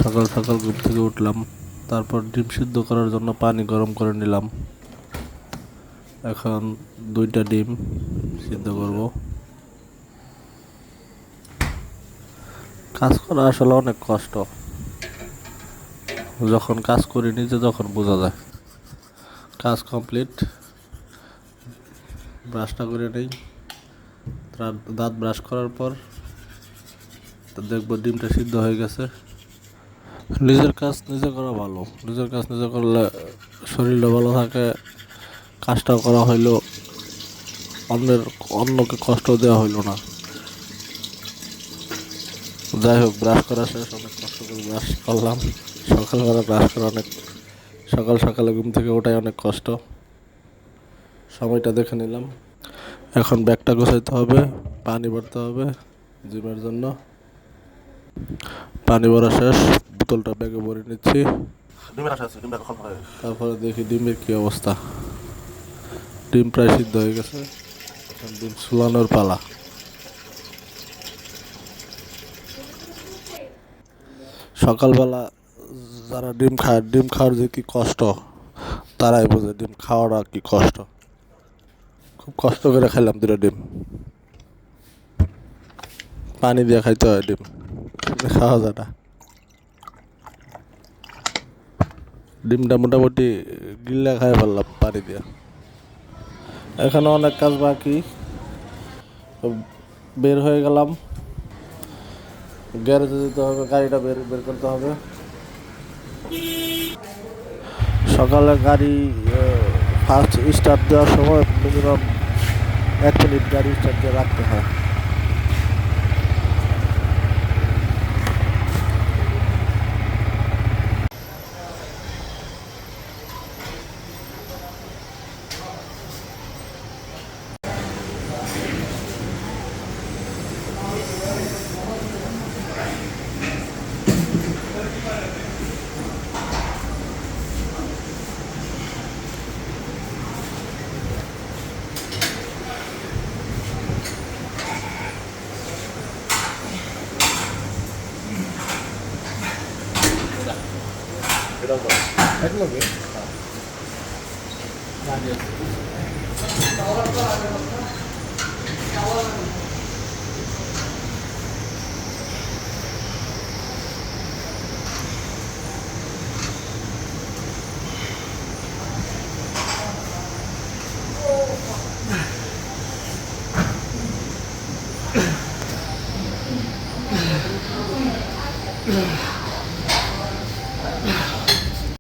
সকাল সকাল ঘুম থেকে উঠলাম, তারপর ডিম সিদ্ধ করার জন্য পানি গরম করে নিলাম। এখন 2টা ডিম সিদ্ধ করব। কাজ করা আসলে অনেক কষ্ট, যখন কাজ করি নিজে তখন বোঝা যায়। কাজ কমপ্লিট, ব্রাশটা করে নেই। দাঁত ব্রাশ করার পর দেখবো ডিমটা সিদ্ধ হয়ে গেছে। নিজের কাজ নিজে করা ভালো, নিজের কাজ নিজে করলে শরীরটা ভালো থাকে, কাজটাও করা হইলো, অন্যকে কষ্ট দেওয়া হইলো না। যাই হোক, ব্রাশ করা শেষ, অনেক কষ্ট করে ব্রাশ করলাম। সকালবেলা ব্রাশ করা অনেক, সকালে ঘুম থেকে ওঠাই অনেক কষ্ট। সময়টা দেখে নিলাম। এখন ব্যাগটা গোছাইতে হবে, পানি ভরতে হবে জিমের জন্য। পানি ভরা শেষ, বোতলটা ব্যাগে ভরে নিচ্ছি। তারপরে দেখি ডিমের কি অবস্থা। ডিম প্রায় সিদ্ধ হয়ে গেছে, এখন ডিম চুলানোর পালা। সকালবেলা যারা ডিম খায়, ডিম খাওয়ার যে কি কষ্ট তারাই বোঝে ডিম খাওয়াটা কি কষ্ট। খুব কষ্ট করে খাইলাম 2টা ডিম, পানি দিয়ে খাইতে হয় ডিম, খাওয়া যায় না। ডিমটা মোটামুটি গিল্লা খাই ফেললাম পানি দিয়ে। এখানে অনেক কাজ বাকি, বের হয়ে গেলাম। গ্যারেজে যেতে হবে, গাড়িটা বের করতে হবে। সকালে গাড়ি ফার্স্ট স্টার্ট দেওয়ার সময় মিনিমাম 1 মিনিট গাড়ি স্টার্ট দিয়ে রাখতে হয়। একলগে